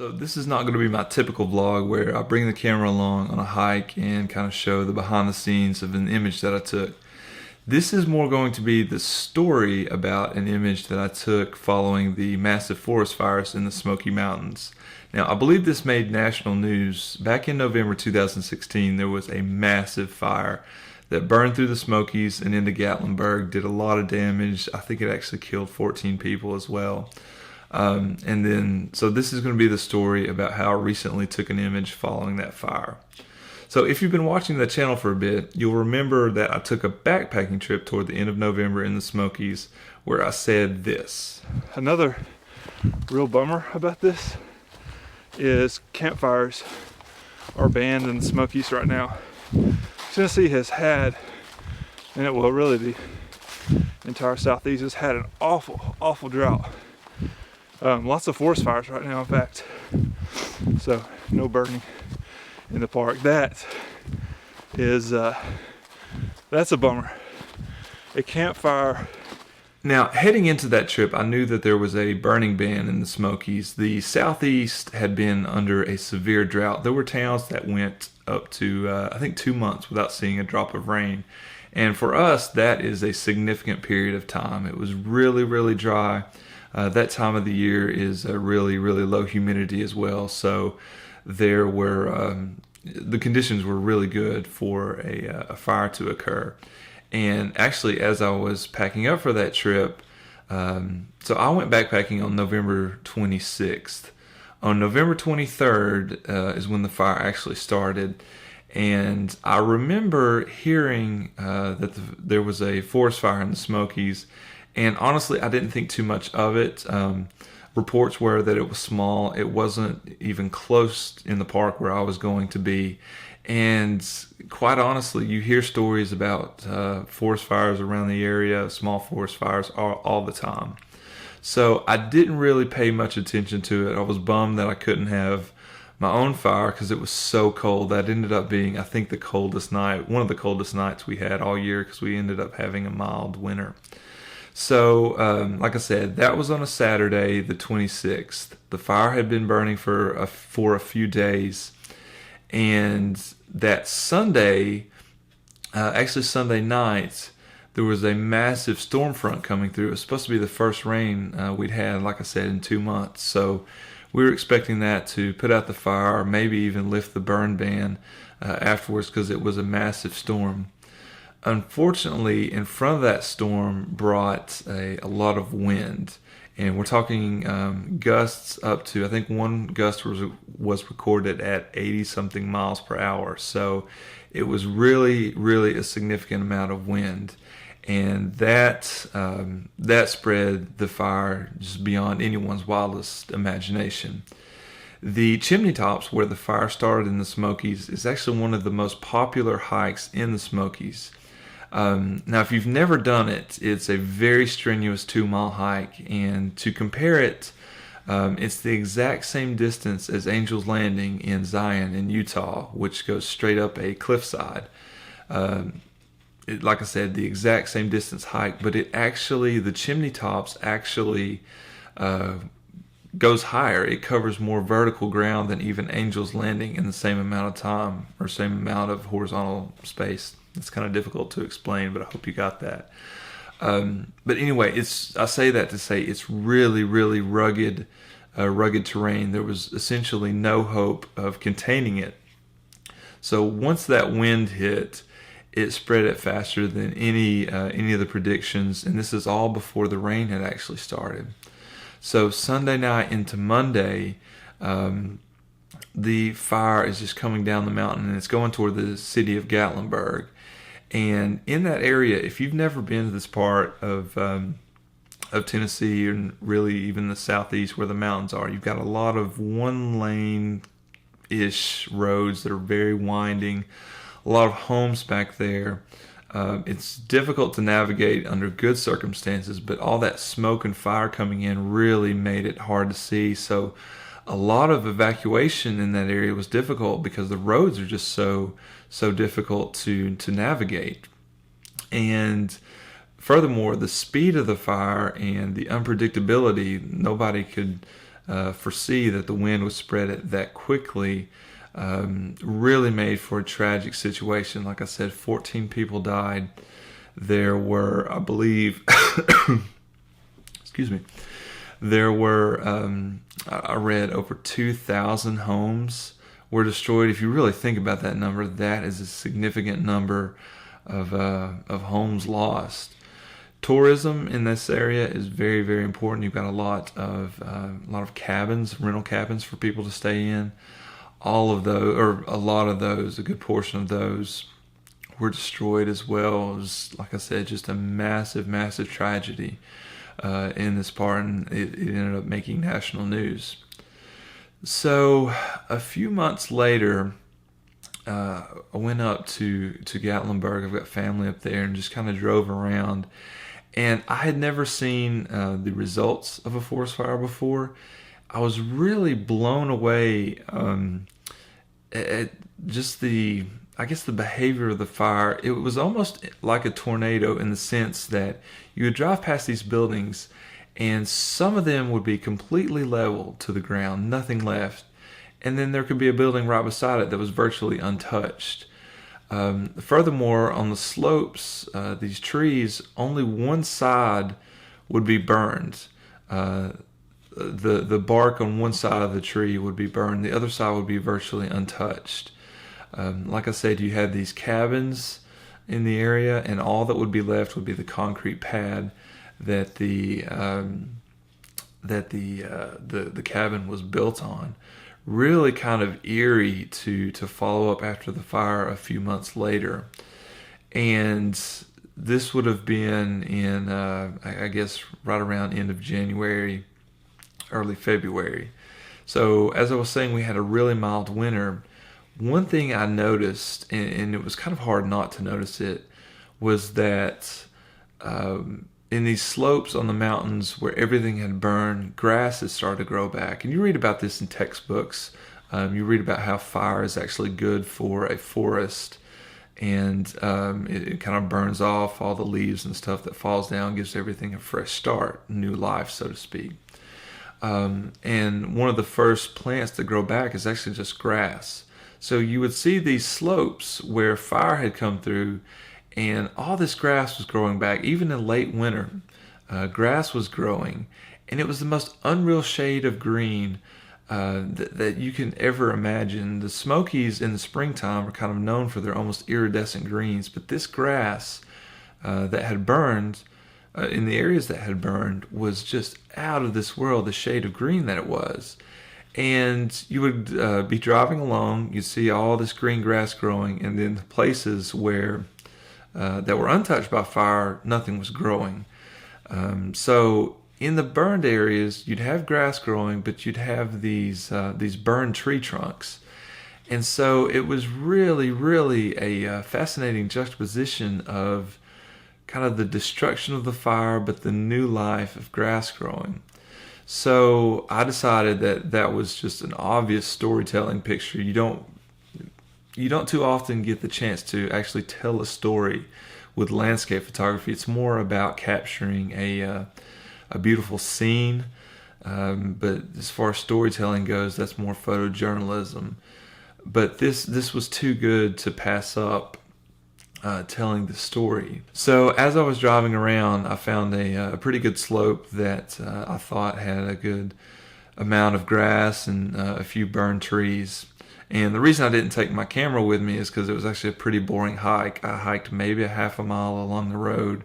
So this is not going to be my typical vlog where I bring the camera along on a hike and kind of show the behind the scenes of an image that I took. This is more going to be the story about an image that I took following the massive forest fires in the Smoky Mountains. Now, I believe this made national news. Back in November 2016, there was a massive fire that burned through the Smokies and into Gatlinburg, did a lot of damage. I think it actually killed 14 people as well. So this is going to be the story about how I recently took an image following that fire. So if you've been watching the channel for a bit, you'll remember that I took a backpacking trip toward the end of November in the Smokies where I said this. Another real bummer about this is campfires are banned in the Smokies right now. Tennessee has had, and it will really be, the entire southeast has had an awful drought. Lots of forest fires right now, in fact. So no burning in the park. That is, that's a bummer. A campfire. Now, heading into that trip, I knew that there was a burning ban in the Smokies. The southeast had been under a severe drought. There were towns that went up to, I think, 2 months without seeing a drop of rain. And for us, that is a significant period of time. It was really dry. That time of the year is a really low humidity as well. So there were, the conditions were really good for a fire to occur. And actually, as I was packing up for that trip, so I went backpacking on November 26th. On November 23rd is when the fire actually started. And I remember hearing that there was a forest fire in the Smokies. And honestly, I didn't think too much of it. Reports were that it was small. It wasn't even close in the park where I was going to be. And quite honestly, you hear stories about forest fires around the area, small forest fires all the time. So I didn't really pay much attention to it. I was bummed that I couldn't have my own fire because it was so cold. That ended up being, I think, the coldest night, one of the coldest nights we had all year because we ended up having a mild winter. So, like I said, that was on a Saturday, the 26th. The fire had been burning for a few days. And that Sunday, actually Sunday night, there was a massive storm front coming through. It was supposed to be the first rain we'd had, like I said, in 2 months. So we were expecting that to put out the fire, or maybe even lift the burn ban afterwards because it was a massive storm. Unfortunately, in front of that storm brought a lot of wind. And we're talking gusts up to, I think one gust was recorded at 80-something miles per hour. So it was really a significant amount of wind. And that spread the fire just beyond anyone's wildest imagination. The Chimney Tops, where the fire started in the Smokies, is actually one of the most popular hikes in the Smokies. Now, if you've never done it, it's a very strenuous 2-mile hike, and to compare it, it's the exact same distance as Angel's Landing in Zion in Utah, which goes straight up a cliffside. Like I said, the exact same distance hike, but the Chimney Tops actually goes higher. It covers more vertical ground than even Angel's Landing in the same amount of time, or same amount of horizontal space. It's kind of difficult to explain, but I hope you got that. But anyway, I say that to say it's really rugged terrain. There was essentially no hope of containing it. So once that wind hit, it spread it faster than any of the predictions, and this is all before the rain had actually started. So Sunday night into Monday, the fire is just coming down the mountain, and it's going toward the city of Gatlinburg. And in that area, if you've never been to this part of Tennessee, and really even the southeast where the mountains are, you've got a lot of one-lane-ish roads that are very winding, a lot of homes back there. It's difficult to navigate under good circumstances, but all that smoke and fire coming in really made it hard to see. So a lot of evacuation in that area was difficult because the roads are just so difficult to navigate. And furthermore, the speed of the fire and the unpredictability, nobody could foresee that the wind would spread it that quickly really made for a tragic situation. Like I said, 14 people died. There were, I believe, excuse me, there were, I read over 2,000 homes were destroyed. If you really think about that number, that is a significant number of homes lost. Tourism in this area is very, very important. You've got a lot of cabins, rental cabins for people to stay in. All of those, or a lot of those, a good portion of those, were destroyed as well. It was, like I said, just a massive, massive tragedy in this part, and it ended up making national news. So a few months later, I went up to Gatlinburg. I've got family up there, and just kind of drove around. And I had never seen the results of a forest fire before. I was really blown away at just the behavior of the fire. It was almost like a tornado in the sense that you would drive past these buildings and some of them would be completely level to the ground, nothing left. And then there could be a building right beside it that was virtually untouched. Furthermore, on the slopes, these trees, only one side would be burned. The bark on one side of the tree would be burned. The other side would be virtually untouched. Like I said, you had these cabins in the area, and all that would be left would be the concrete pad that the cabin was built on. Really kind of eerie to follow up after the fire a few months later. And this would have been in, I guess, right around end of January, early February. So as I was saying, we had a really mild winter. One thing I noticed, and it was kind of hard not to notice it, was that in these slopes on the mountains where everything had burned, grass had started to grow back. And you read about this in textbooks. You read about how fire is actually good for a forest, and it kind of burns off all the leaves and stuff that falls down, gives everything a fresh start, new life, so to speak. And one of the first plants to grow back is actually just grass. So you would see these slopes where fire had come through, and all this grass was growing back. Even in late winter, grass was growing, and it was the most unreal shade of green that you can ever imagine. The Smokies in the springtime are kind of known for their almost iridescent greens, but this grass that had burned, in the areas that had burned, was just out of this world, the shade of green that it was. And you would be driving along, you'd see all this green grass growing, and then the places where that were untouched by fire, nothing was growing. So in the burned areas, you'd have grass growing, but you'd have these burned tree trunks. And so it was really, really a fascinating juxtaposition of kind of the destruction of the fire, but the new life of grass growing. So I decided that was just an obvious storytelling picture. You don't too often get the chance to actually tell a story with landscape photography. It's more about capturing a beautiful scene. But as far as storytelling goes, that's more photojournalism. But this was too good to pass up telling the story. So as I was driving around, I found a pretty good slope that I thought had a good amount of grass and a few burned trees. And the reason I didn't take my camera with me is because it was actually a pretty boring hike. I hiked maybe a half a mile along the road,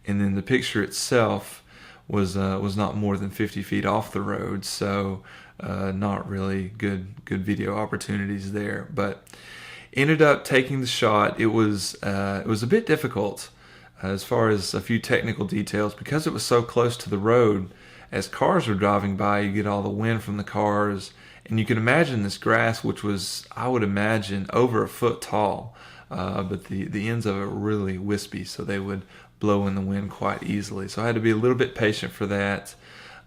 and then the picture itself was not more than 50 feet off the road, so not really good video opportunities there. But ended up taking the shot. It was a bit difficult as far as a few technical details because it was so close to the road. As cars were driving by, you get all the wind from the cars. And you can imagine this grass, which was, I would imagine, over a foot tall, but the ends of it were really wispy, so they would blow in the wind quite easily. So I had to be a little bit patient for that.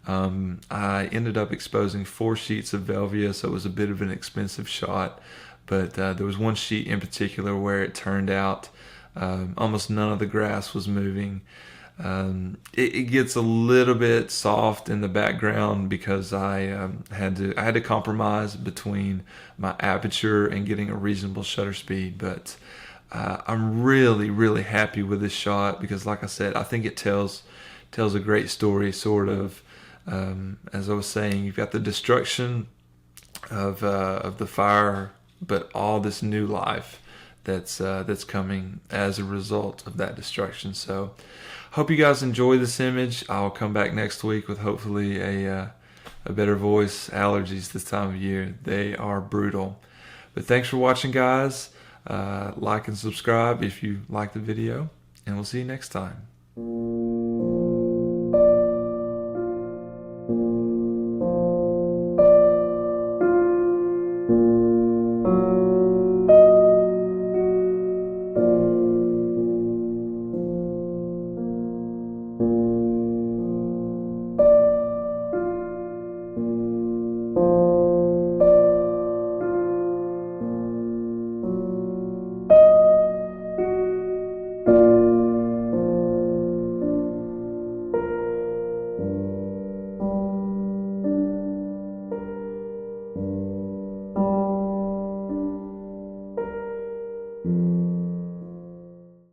I ended up exposing 4 sheets of Velvia, so it was a bit of an expensive shot. But there was one sheet in particular where it turned out almost none of the grass was moving. It gets a little bit soft in the background because I had to compromise between my aperture and getting a reasonable shutter speed. But I'm really happy with this shot because, like I said, I think it tells a great story. Sort of, as I was saying, you've got the destruction of the fire, but all this new life that's coming as a result of that destruction. So hope you guys enjoy this image. I'll come back next week with hopefully a better voice. Allergies this time of year, they are brutal. But thanks for watching, guys. Like and subscribe if you like the video, and we'll see you next time.